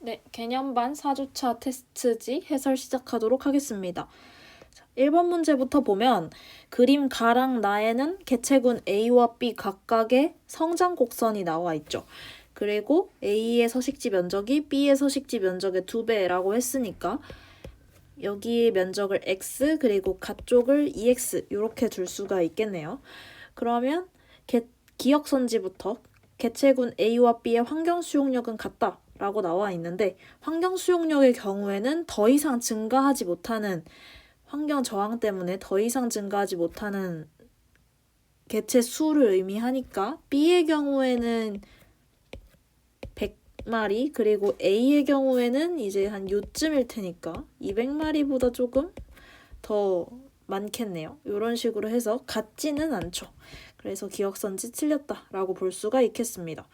네, 개념반 4주차 테스트지 해설 시작하도록 하겠습니다. 1번 문제부터 보면 그림 가랑 나에는 개체군 A와 B 각각의 성장 곡선이 나와 있죠. 그리고 A의 서식지 면적이 B의 서식지 면적의 2배라고 했으니까 여기 면적을 X 그리고 가쪽을 EX 이렇게 둘 수가 있겠네요. 그러면 기역선지부터 개체군 A와 B의 환경 수용력은 같다 라고 나와 있는데 환경 수용력의 경우에는 더 이상 증가하지 못하는 환경 저항 때문에 더 이상 증가하지 못하는 개체 수를 의미하니까 B의 경우에는 100마리 그리고 A의 경우에는 이제 한 요쯤일 테니까 200마리보다 조금 더 많겠네요. 이런 식으로 해서 같지는 않죠. 그래서 기억선지 틀렸다라고 볼 수가 있겠습니다.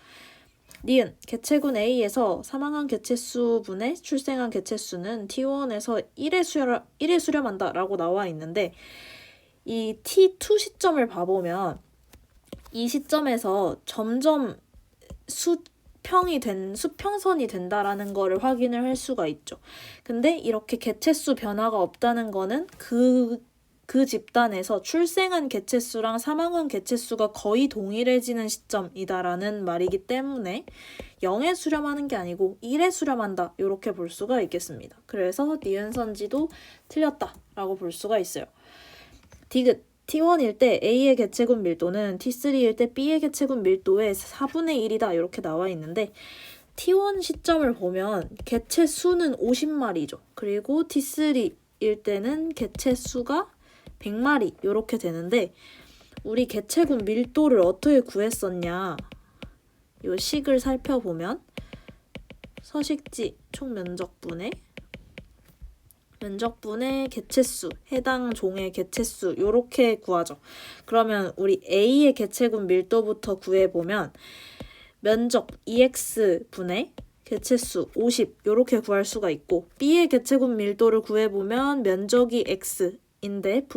니은 개체군 A에서 사망한 개체수 분의 출생한 개체수는 T1에서 1에 수렴한다 라고 나와 있는데 이 T2 시점을 봐보면 이 시점에서 점점 수평선이 된다라는 거를 확인을 할 수가 있죠. 근데 이렇게 개체수 변화가 없다는 거는 그 집단에서 출생한 개체수랑 사망한 개체수가 거의 동일해지는 시점이다라는 말이기 때문에 0에 수렴하는 게 아니고 1에 수렴한다 이렇게 볼 수가 있겠습니다. 그래서 니은 선지도 틀렸다라고 볼 수가 있어요. 디귿 T1일 때 A의 개체군 밀도는 T3일 때 B의 개체군 밀도의 4분의 1이다 이렇게 나와 있는데 T1 시점을 보면 개체 수는 50마리죠. 그리고 T3일 때는 개체 수가 100마리 이렇게 되는데 우리 개체군 밀도를 어떻게 구했었냐 이 식을 살펴보면 서식지 총면적분의 개체수, 해당 종의 개체수 이렇게 구하죠. 그러면 우리 A의 개체군 밀도부터 구해보면 면적 EX분의 개체수 50 이렇게 구할 수가 있고 B의 개체군 밀도를 구해보면 면적이 X인데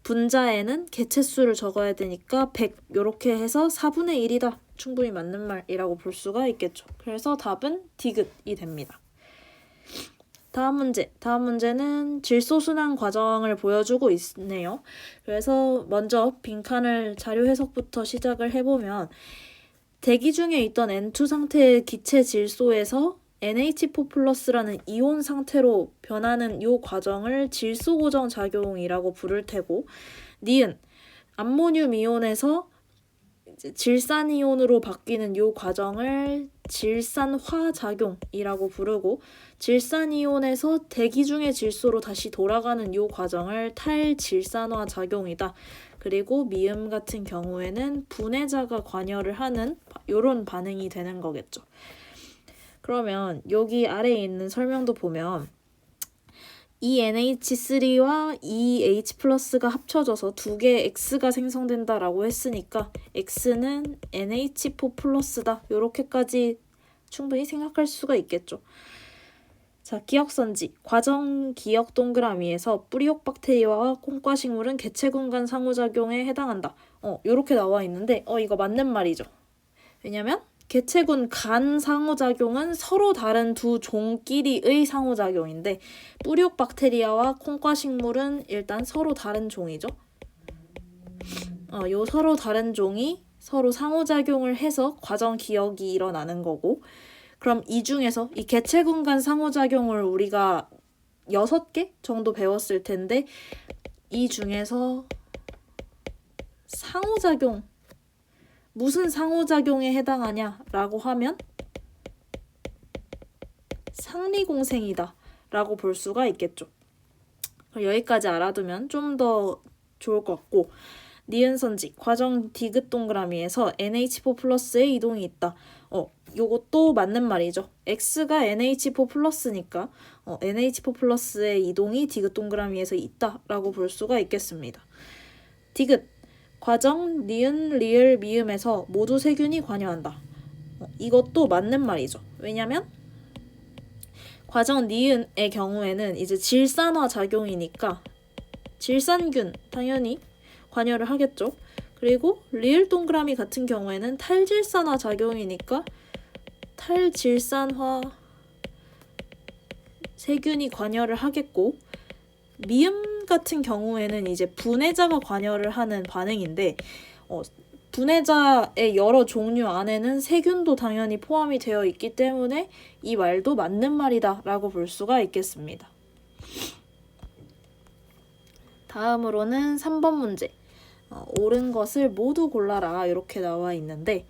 분자에는 개체수를 적어야 되니까 100 이렇게 해서 4분의 1이다. 충분히 맞는 말이라고 볼 수가 있겠죠. 그래서 답은 디귿이 됩니다. 다음 문제는 질소순환 과정을 보여주고 있네요. 그래서 먼저 빈칸을 자료 해석부터 시작을 해보면 대기 중에 있던 N2 상태의 기체 질소에서 NH4+라는 이온 상태로 변하는 이 과정을 질소 고정 작용이라고 부를 테고 니은 암모늄 이온에서 질산 이온으로 바뀌는 이 과정을 질산화 작용이라고 부르고 질산 이온에서 대기 중의 질소로 다시 돌아가는 이 과정을 탈질산화 작용이다. 그리고 미음 같은 경우에는 분해자가 관여를 하는 이런 반응이 되는 거겠죠. 그러면 여기 아래에 있는 설명도 보면 ENH3와 EH+가 합쳐져서 두 개의 X가 생성된다라고 했으니까 X는 NH4+다. 이렇게까지 충분히 생각할 수가 있겠죠. 자, 기억선지. 과정 기억 동그라미에서 뿌리옥 박테리아와 콩과식물은 개체군 간 상호작용에 해당한다. 이렇게 나와 있는데 이거 맞는 말이죠. 왜냐면 개체군 간 상호작용은 서로 다른 두 종끼리의 상호작용인데 뿌리옥 박테리아와 콩과식물은 일단 서로 다른 종이죠. 요 서로 다른 종이 서로 상호작용을 해서 과정 기억이 일어나는 거고 그럼 이 중에서 이 개체군 간 상호작용을 우리가 6개 정도 배웠을 텐데 이 중에서 상호작용 무슨 상호작용에 해당하냐라고 하면 상리공생이다 라고 볼 수가 있겠죠. 여기까지 알아두면 좀 더 좋을 것 같고 니은선지 과정 디귿 동그라미에서 NH4+의 이동이 있다. 요것도 맞는 말이죠. X가 NH4+니까 NH4+의 이동이 디귿 동그라미에서 있다라고 볼 수가 있겠습니다. 디귿 과정 니은, 리을, 미음에서 모두 세균이 관여한다. 이것도 맞는 말이죠. 왜냐면 과정 니은의 경우에는 이제 질산화 작용이니까 질산균 당연히 관여를 하겠죠. 그리고 리을 동그라미 같은 경우에는 탈질산화 작용이니까 탈질산화 세균이 관여를 하겠고, 미음 같은 경우에는 이제 분해자가 관여를 하는 반응인데 분해자의 여러 종류 안에는 세균도 당연히 포함이 되어 있기 때문에 이 말도 맞는 말이다 라고 볼 수가 있겠습니다. 다음으로는 3번 문제. 옳은 것을 모두 골라라 이렇게 나와 있는데,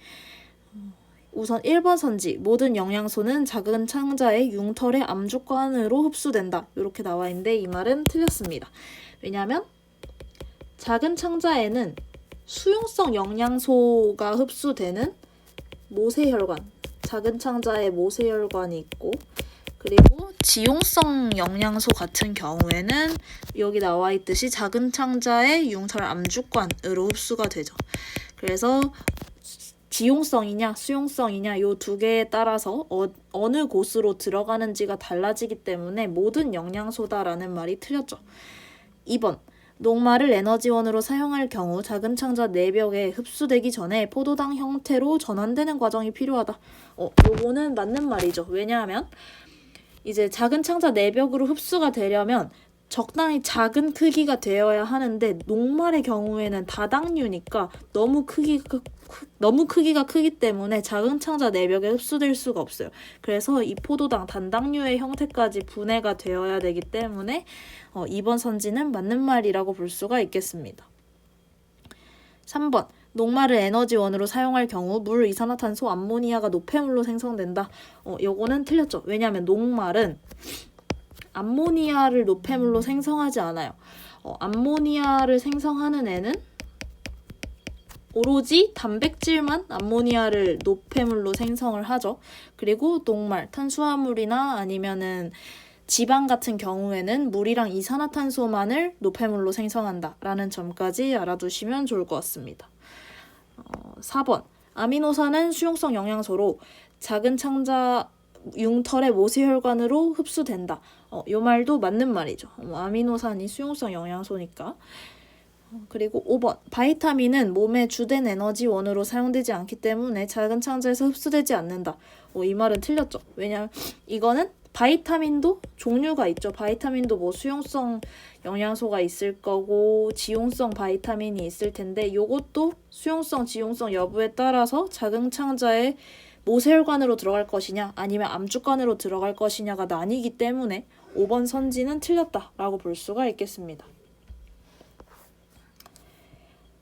우선 1번 선지, 모든 영양소는 작은 창자의 융털의 암주관으로 흡수된다 이렇게 나와 있는데 이 말은 틀렸습니다. 왜냐하면 작은 창자에는 수용성 영양소가 흡수되는 모세혈관, 작은 창자에 모세혈관이 있고, 그리고 지용성 영양소 같은 경우에는 여기 나와 있듯이 작은 창자의 융털 암주관으로 흡수가 되죠. 그래서 지용성이냐 수용성이냐 요 두 개에 따라서 어느 곳으로 들어가는지가 달라지기 때문에 모든 영양소다라는 말이 틀렸죠. 2번. 녹말을 에너지원으로 사용할 경우 작은 창자 내벽에 흡수되기 전에 포도당 형태로 전환되는 과정이 필요하다. 요거는 맞는 말이죠. 왜냐하면 이제 작은 창자 내벽으로 흡수가 되려면 적당히 작은 크기가 되어야 하는데 녹말의 경우에는 다당류니까 너무 크기가 크기 때문에 작은 창자 내벽에 흡수될 수가 없어요. 그래서 이 포도당 단당류의 형태까지 분해가 되어야 되기 때문에 2번 선지는 맞는 말이라고 볼 수가 있겠습니다. 3번. 녹말을 에너지원으로 사용할 경우 물, 이산화탄소, 암모니아가 노폐물로 생성된다. 요거는 틀렸죠. 왜냐하면 녹말은 암모니아를 노폐물로 생성하지 않아요. 암모니아를 생성하는 애는 오로지 단백질만 암모니아를 노폐물로 생성을 하죠. 그리고 녹말, 탄수화물이나 아니면은 지방 같은 경우에는 물이랑 이산화탄소만을 노폐물로 생성한다 라는 점까지 알아두시면 좋을 것 같습니다. 4번. 아미노산은 수용성 영양소로 작은 창자 융털의 모세혈관으로 흡수된다. 요 말도 맞는 말이죠. 아미노산이 수용성 영양소니까. 그리고 5번. 바이타민은 몸의 주된 에너지원으로 사용되지 않기 때문에 작은 창자에서 흡수되지 않는다. 이 말은 틀렸죠. 왜냐하면 이거는 바이타민도 종류가 있죠. 바이타민도 뭐 수용성 영양소가 있을 거고 지용성 바이타민이 있을 텐데 요것도 수용성, 지용성 여부에 따라서 작은 창자에 모세혈관으로 들어갈 것이냐 아니면 암주관으로 들어갈 것이냐가 나뉘기 때문에 5번 선지는 틀렸다라고 볼 수가 있겠습니다.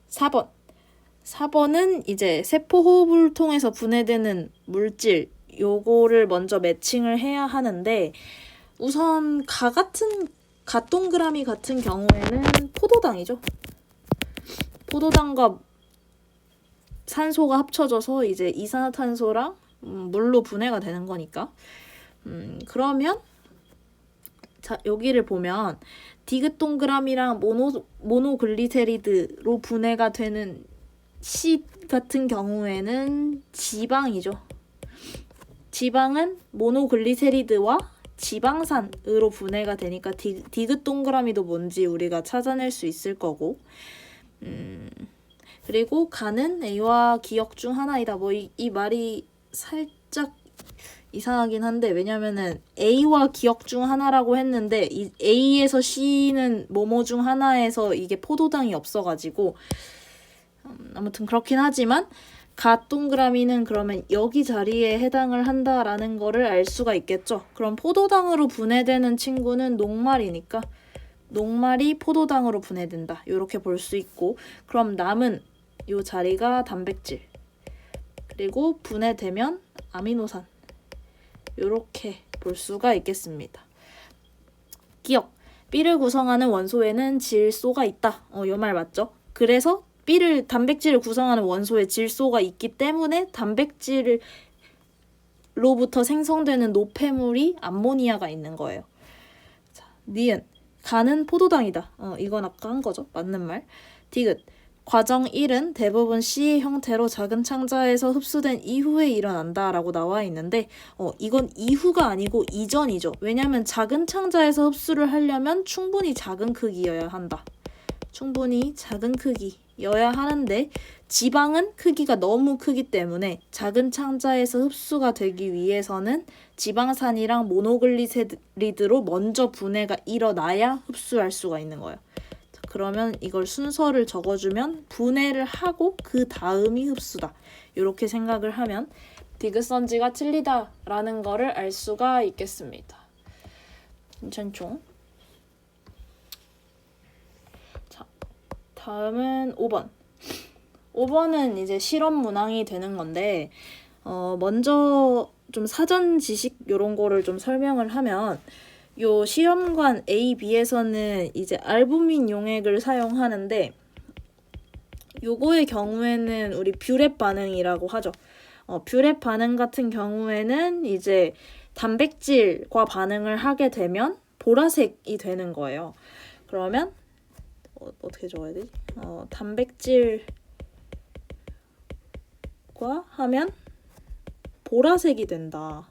4번. 4번은 이제 세포 호흡을 통해서 분해되는 물질 요거를 먼저 매칭을 해야 하는데 우선 갓동그라미 같은 경우에는 포도당이죠. 포도당과 산소가 합쳐져서 이제 이산화탄소랑 물로 분해가 되는 거니까 그러면 자 여기를 보면 디귿동그라미랑 모노글리세리드로 분해가 되는 C 같은 경우에는 지방이죠. 지방은 모노글리세리드와 지방산으로 분해가 되니까 디귿 동그라미도 뭔지 우리가 찾아낼 수 있을 거고 그리고 간은 A와 기역 중 하나이다. 뭐 이 말이 살짝 이상하긴 한데 왜냐면은 A와 기역 중 하나라고 했는데 이 A에서 C는 뭐뭐 중 하나에서 이게 포도당이 없어가지고 아무튼 그렇긴 하지만 갓 동그라미는 그러면 여기 자리에 해당을 한다라는 거를 알 수가 있겠죠. 그럼 포도당으로 분해되는 친구는 녹말이니까 녹말이 포도당으로 분해된다. 이렇게 볼 수 있고 그럼 남은 이 자리가 단백질 그리고 분해되면 아미노산 이렇게 볼 수가 있겠습니다. 기억. B를 구성하는 원소에는 질소가 있다. 이 말 맞죠? 그래서 단백질을 구성하는 원소에 질소가 있기 때문에 단백질로부터 생성되는 노폐물이 암모니아가 있는 거예요. 자, 니은. 간은 포도당이다. 이건 아까 한 거죠. 맞는 말. 디귿. 과정 1은 대부분 C의 형태로 작은 창자에서 흡수된 이후에 일어난다 라고 나와 있는데 이건 이후가 아니고 이전이죠. 왜냐하면 작은 창자에서 흡수를 하려면 충분히 작은 크기여야 한다. 충분히 작은 크기 여야 하는데 지방은 크기가 너무 크기 때문에 작은 창자에서 흡수가 되기 위해서는 지방산이랑 모노글리세리드로 먼저 분해가 일어나야 흡수할 수가 있는 거예요. 그러면 이걸 순서를 적어주면 분해를 하고 그 다음이 흡수다. 이렇게 생각을 하면 디귿선지가 틀리다라는 거를 알 수가 있겠습니다. 괜찮죠? 자, 다음은 5번. 5번은 이제 실험 문항이 되는 건데 먼저 좀 사전 지식 이런 거를 좀 설명을 하면 요 시험관 A, B에서는 이제 알부민 용액을 사용하는데 요거의 경우에는 우리 뷰렛 반응이라고 하죠. 뷰렛 반응 같은 경우에는 이제 단백질과 반응을 하게 되면 보라색이 되는 거예요. 그러면 어떻게 적어야 되지? 단백질과 하면 보라색이 된다.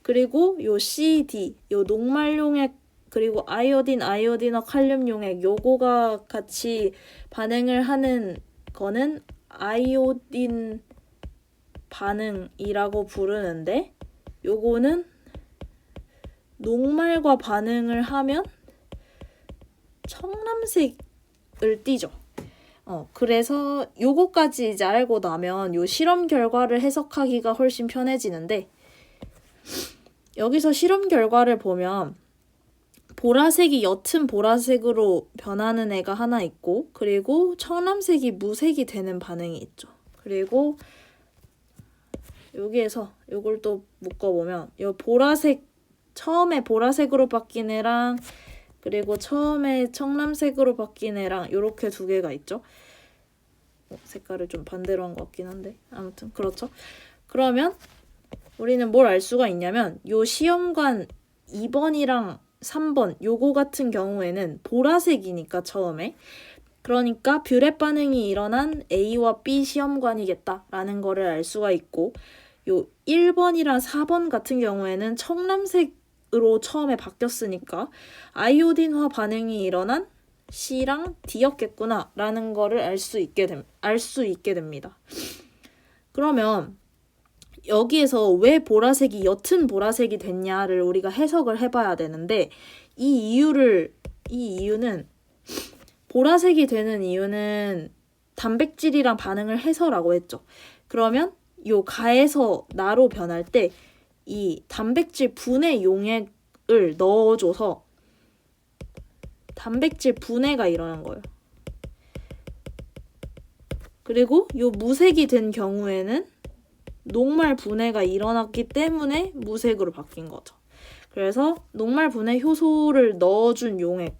그리고 요 C, D, 요 녹말 용액 그리고 아이오딘과 칼륨 용액 요거가 같이 반응을 하는 거는 아이오딘 반응이라고 부르는데 요거는 녹말과 반응을 하면 청람색을 띠죠. 그래서 요거까지 이제 알고 나면 요 실험 결과를 해석하기가 훨씬 편해지는데 여기서 실험 결과를 보면 보라색이 옅은 보라색으로 변하는 애가 하나 있고 그리고 청람색이 무색이 되는 반응이 있죠. 그리고 여기에서 요걸 또 묶어보면 요 보라색 처음에 보라색으로 바뀐 애랑 그리고 처음에 청람색으로 바뀐 애랑 요렇게 두 개가 있죠. 색깔을 좀 반대로 한 것 같긴 한데 아무튼 그렇죠. 그러면 우리는 뭘 알 수가 있냐면 요 시험관 2번이랑 3번 요거 같은 경우에는 보라색이니까 처음에 그러니까 뷰렛 반응이 일어난 A와 B 시험관이겠다라는 거를 알 수가 있고 요 1번이랑 4번 같은 경우에는 청람색으로 처음에 바뀌었으니까 아이오딘화 반응이 일어난 C랑 D였겠구나 라는 거를 알 수 있게 됩니다. 그러면 여기에서 왜 보라색이 옅은 보라색이 됐냐를 우리가 해석을 해봐야 되는데 이 이유는 보라색이 되는 이유는 단백질이랑 반응을 해서라고 했죠. 그러면 요 가에서 나로 변할 때 이 단백질 분해 용액을 넣어줘서 단백질 분해가 일어난 거예요. 그리고 요 무색이 된 경우에는 녹말 분해가 일어났기 때문에 무색으로 바뀐 거죠. 그래서 녹말 분해 효소를 넣어준 용액,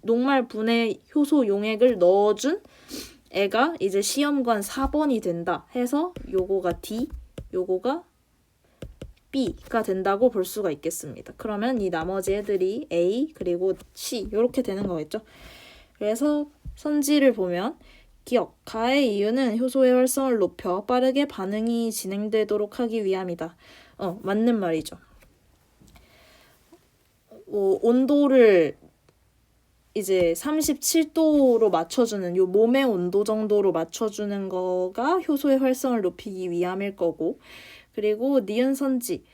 녹말 분해 효소 용액을 넣어준 애가 이제 시험관 4번이 된다 해서 요거가 D, 요거가 B가 된다고 볼 수가 있겠습니다. 그러면 이 나머지 애들이 A 그리고 C 이렇게 되는 거겠죠. 그래서 선지를 보면 기억, 가의 이유는 효소의 활성을 높여 빠르게 반응이 진행되도록 하기 위함이다. 맞는 말이죠. 온도를 이제 37도로 맞춰주는 요 몸의 온도 정도로 맞춰주는 거가 효소의 활성을 높이기 위함일 거고 그리고 니은 선지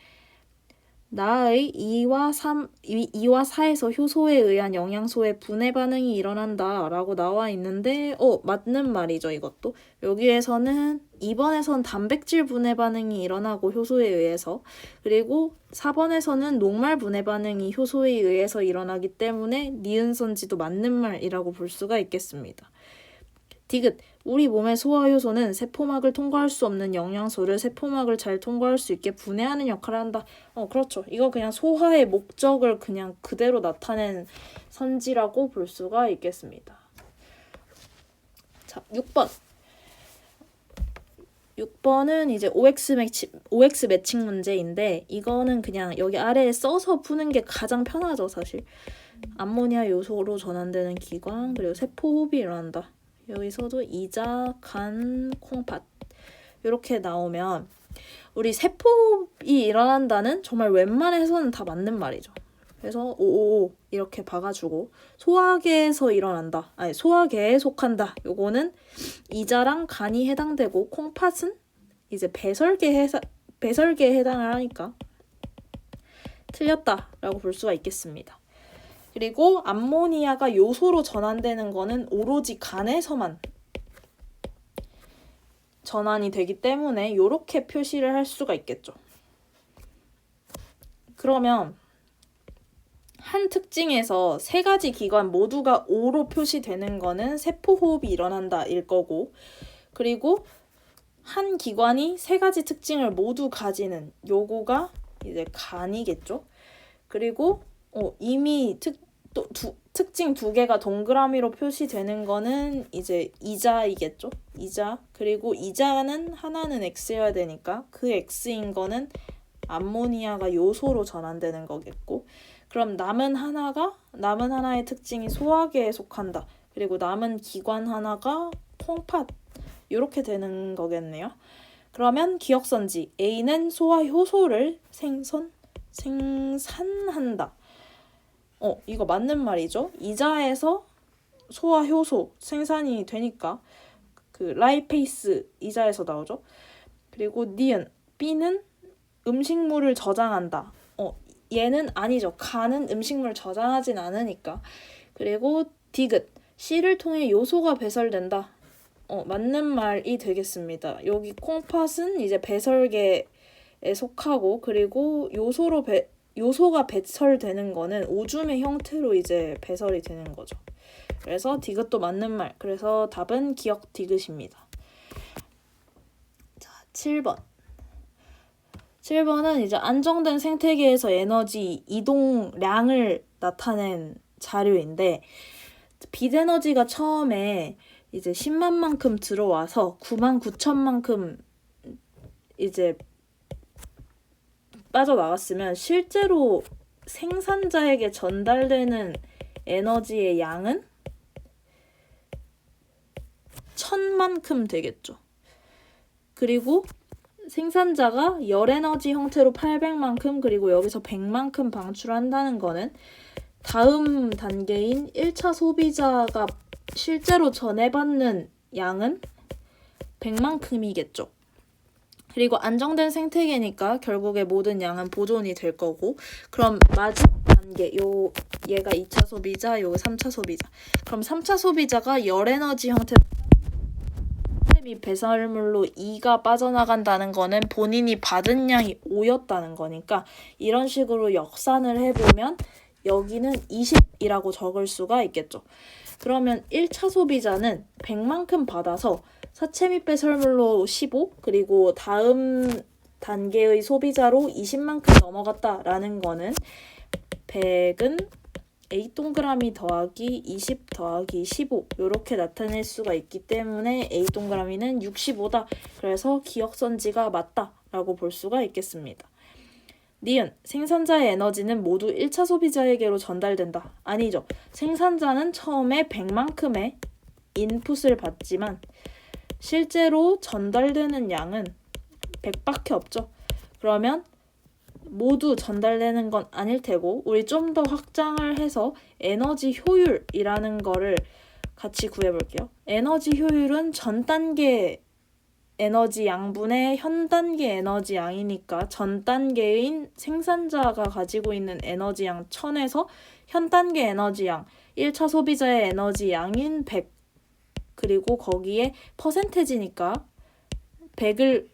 나의 2와 4에서 효소에 의한 영양소의 분해 반응이 일어난다 라고 나와 있는데 맞는 말이죠. 이것도 여기에서는 2번에선 단백질 분해 반응이 일어나고 효소에 의해서 그리고 4번에서는 녹말 분해 반응이 효소에 의해서 일어나기 때문에 니은선지도 맞는 말이라고 볼 수가 있겠습니다. 디귿 우리 몸의 소화 효소는 세포막을 통과할 수 없는 영양소를 세포막을 잘 통과할 수 있게 분해하는 역할을 한다. 그렇죠. 이거 그냥 소화의 목적을 그냥 그대로 나타낸 선지라고 볼 수가 있겠습니다. 자, 6번. 6번은 이제 OX 매칭 문제인데 이거는 그냥 여기 아래에 써서 푸는 게 가장 편하죠, 사실. 암모니아 요소로 전환되는 기관 그리고 세포 호흡이 일어난다. 여기서도 이자, 간, 콩팥 이렇게 나오면 우리 세포이 일어난다는 정말 웬만해서는 다 맞는 말이죠. 그래서 555 이렇게 박아주고 소화계에서 일어난다. 아니 소화계에 속한다. 요거는 이자랑 간이 해당되고 콩팥은 이제 배설계에 해당을 하니까 틀렸다라고 볼 수가 있겠습니다. 그리고 암모니아가 요소로 전환되는 거는 오로지 간에서만 전환이 되기 때문에 이렇게 표시를 할 수가 있겠죠. 그러면 한 특징에서 세 가지 기관 모두가 O로 표시되는 거는 세포호흡이 일어난다일 거고, 그리고 한 기관이 세 가지 특징을 모두 가지는 요거가 이제 간이겠죠. 그리고 이미 특징 두 개가 동그라미로 표시되는 거는 이제 이자이겠죠. 이자. 그리고 이자는 하나는 X여야 되니까 그 X인 거는 암모니아가 요소로 전환되는 거겠고, 그럼 남은 하나의 특징이 소화계에 속한다. 그리고 남은 기관 하나가 콩팥. 이렇게 되는 거겠네요. 그러면 기억선지 A는 소화 효소를 생산한다. 이거 맞는 말이죠. 이자에서 소화 효소 생산이 되니까 그 라이페이스 이자에서 나오죠. 그리고 니은 B는 음식물을 저장한다. 얘는 아니죠. 간은 음식물 저장하진 않으니까. 그리고 디귿 C를 통해 요소가 배설된다. 맞는 말이 되겠습니다. 여기 콩팥은 이제 배설계에 속하고, 그리고 요소가 배설되는 거는 오줌의 형태로 이제 배설이 되는 거죠. 그래서 디귿도 맞는 말. 그래서 답은 기억 디귿입니다. 자, 7번. 7번은 이제 안정된 생태계에서 에너지 이동량을 나타낸 자료인데, 빛에너지가 처음에 이제 10만만큼 들어와서 99,000만큼 이제 빠져나갔으면 실제로 생산자에게 전달되는 에너지의 양은 1000만큼 되겠죠. 그리고 생산자가 열에너지 형태로 800만큼, 그리고 여기서 100만큼 방출한다는 거는 다음 단계인 1차 소비자가 실제로 전해받는 양은 100만큼이겠죠. 그리고 안정된 생태계니까 결국에 모든 양은 보존이 될 거고, 그럼 마지막 단계, 얘가 2차 소비자, 요거 3차 소비자. 그럼 3차 소비자가 열에너지 형태로 및 배설물로 2가 빠져나간다는 거는 본인이 받은 양이 5였다는 거니까 이런 식으로 역산을 해보면 여기는 20이라고 적을 수가 있겠죠. 그러면 1차 소비자는 100만큼 받아서 사체 및 배설물로 15, 그리고 다음 단계의 소비자로 20만큼 넘어갔다라는 거는 100은 A 동그라미 더하기 20 더하기 15 이렇게 나타낼 수가 있기 때문에 A 동그라미는 65다. 그래서 기억선지가 맞다라고 볼 수가 있겠습니다. 니은 생산자의 에너지는 모두 1차 소비자에게로 전달된다. 아니죠. 생산자는 처음에 100만큼의 인풋을 받지만 실제로 전달되는 양은 100밖에 없죠. 그러면 모두 전달되는 건 아닐 테고, 우리 좀 더 확장을 해서 에너지 효율이라는 거를 같이 구해볼게요. 에너지 효율은 전 단계 에너지 양분의 현 단계 에너지 양이니까 전 단계인 생산자가 가지고 있는 에너지 양 1000에서 현 단계 에너지 양 1차 소비자의 에너지 양인 100, 그리고 거기에 퍼센테지니까 100을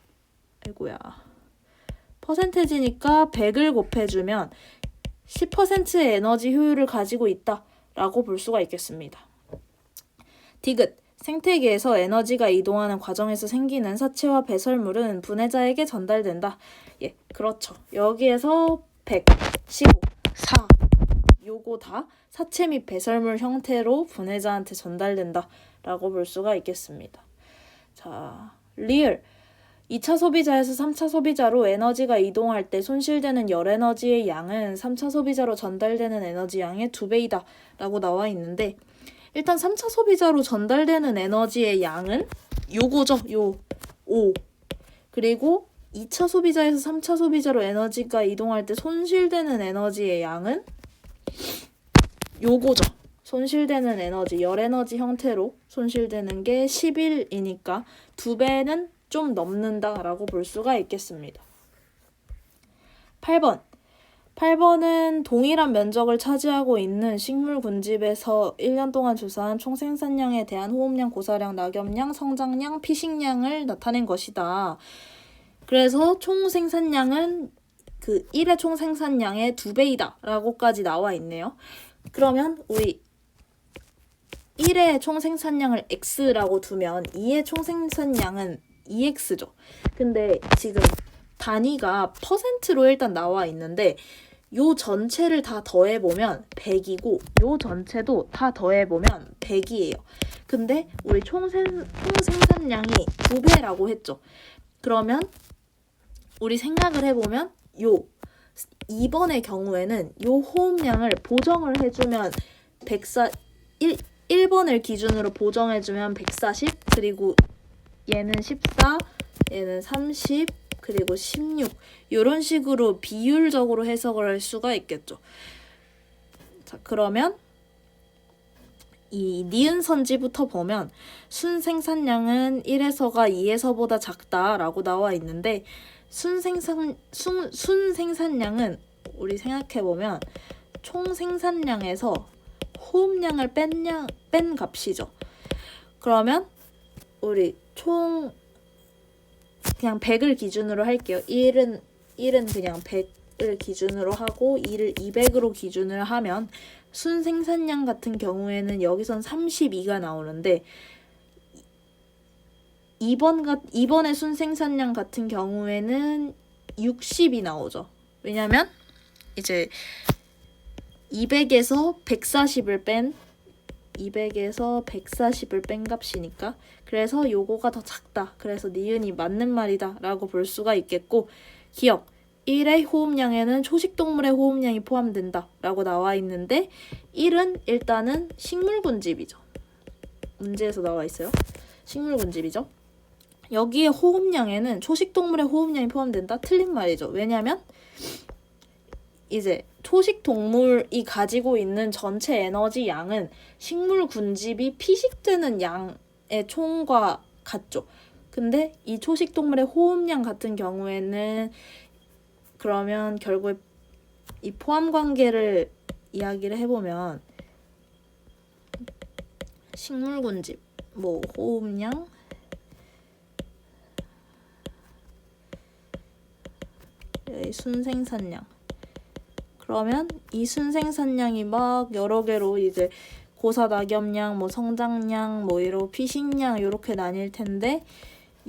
퍼센테지니까 100을 곱해주면 10%의 에너지 효율을 가지고 있다라고 볼 수가 있겠습니다. 디귿 생태계에서 에너지가 이동하는 과정에서 생기는 사체와 배설물은 분해자에게 전달된다. 예, 그렇죠. 여기에서 100, 15, 4 요거 다 사체 및 배설물 형태로 분해자한테 전달된다 라고 볼 수가 있겠습니다. 자, 리을 2차 소비자에서 3차 소비자로 에너지가 이동할 때 손실되는 열에너지의 양은 3차 소비자로 전달되는 에너지 양의 2배이다 라고 나와 있는데, 일단 3차 소비자로 전달되는 에너지의 양은 요거죠. 요 5. 그리고 2차 소비자에서 3차 소비자로 에너지가 이동할 때 손실되는 에너지의 양은 요거죠. 손실되는 에너지, 열 에너지 형태로 손실되는 게 11이니까 2배는 좀 넘는다라고 볼 수가 있겠습니다. 8번은 동일한 면적을 차지하고 있는 식물 군집에서 1년 동안 조사한 총 생산량에 대한 호흡량, 고사량, 낙엽량, 성장량, 피식량을 나타낸 것이다. 그래서 총 생산량은 그 1의 총 생산량의 2배이다 라고까지 나와 있네요. 그러면 우리 1의 총 생산량을 x라고 두면 2의 총 생산량은 2x죠. 근데 지금 단위가 퍼센트로 일단 나와 있는데 요 전체를 다 더해보면 100이고 요 전체도 다 더해보면 100이에요. 근데 우리 총 생산량이 2배라고 했죠. 그러면 우리 생각을 해보면 요 2번의 경우에는 요 호흡량을 보정을 해주면 1번을 기준으로 보정해주면 140, 그리고 얘는 14, 얘는 30, 그리고 16 이런 식으로 비율적으로 해석을 할 수가 있겠죠. 자, 그러면 이 니은 선지부터 보면 순생산량은 1에서가 2에서보다 작다라고 나와 있는데 순생산량은 우리 생각해보면 총 생산량에서 호흡량을 뺀 값이죠. 그러면 우리 총 그냥 100을 기준으로 할게요. 1은 그냥 100을 기준으로 하고 2를 200으로 기준을 하면 순생산량 같은 경우에는 여기선 32가 나오는데 이번의 순생산량 같은 경우에는 60이 나오죠. 왜냐면 이제 200에서 140을 뺀 200에서 140을 뺀 값이니까 그래서 요거가 더 작다. 그래서 니은이 맞는 말이다 라고 볼 수가 있겠고 기억 1의 호흡량에는 초식동물의 호흡량이 포함된다 라고 나와 있는데 1은 일단은 식물군집이죠. 문제에서 나와 있어요. 식물군집이죠. 여기에 호흡량에는 초식동물의 호흡량이 포함된다? 틀린 말이죠. 왜냐면 이제 초식동물이 가지고 있는 전체 에너지 양은 식물 군집이 피식되는 양의 총과 같죠. 근데 이 초식동물의 호흡량 같은 경우에는 그러면 결국에 이 포함 관계를 이야기를 해보면 식물 군집, 뭐 호흡량, 순생산량. 그러면 이 순생산량이 막 여러 개로 이제 고사 낙엽량, 뭐 성장량, 뭐 이런 피식량 이렇게 나뉠 텐데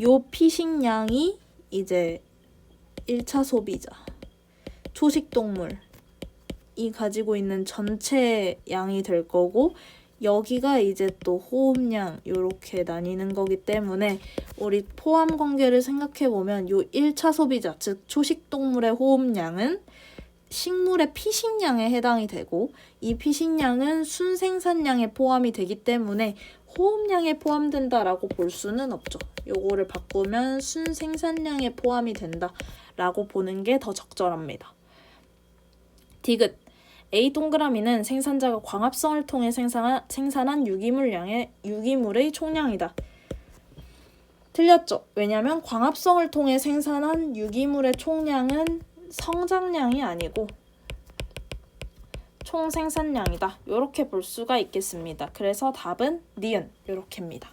요 피식량이 이제 1차 소비자, 초식동물이 가지고 있는 전체 양이 될 거고 여기가 이제 또 호흡량 이렇게 나뉘는 거기 때문에 우리 포함 관계를 생각해 보면 요 1차 소비자, 즉 초식동물의 호흡량은 식물의 피식량에 해당이 되고 이 피식량은 순생산량에 포함이 되기 때문에 호흡량에 포함된다라고 볼 수는 없죠. 요거를 바꾸면 순생산량에 포함이 된다라고 보는 게 더 적절합니다. 디귿 A 동그라미는 생산자가 광합성을 통해 생산한 유기물의 총량이다. 틀렸죠? 왜냐면 광합성을 통해 생산한 유기물의 총량은 성장량이 아니고 총 생산량이다. 이렇게 볼 수가 있겠습니다. 그래서 답은 니은 이렇게입니다.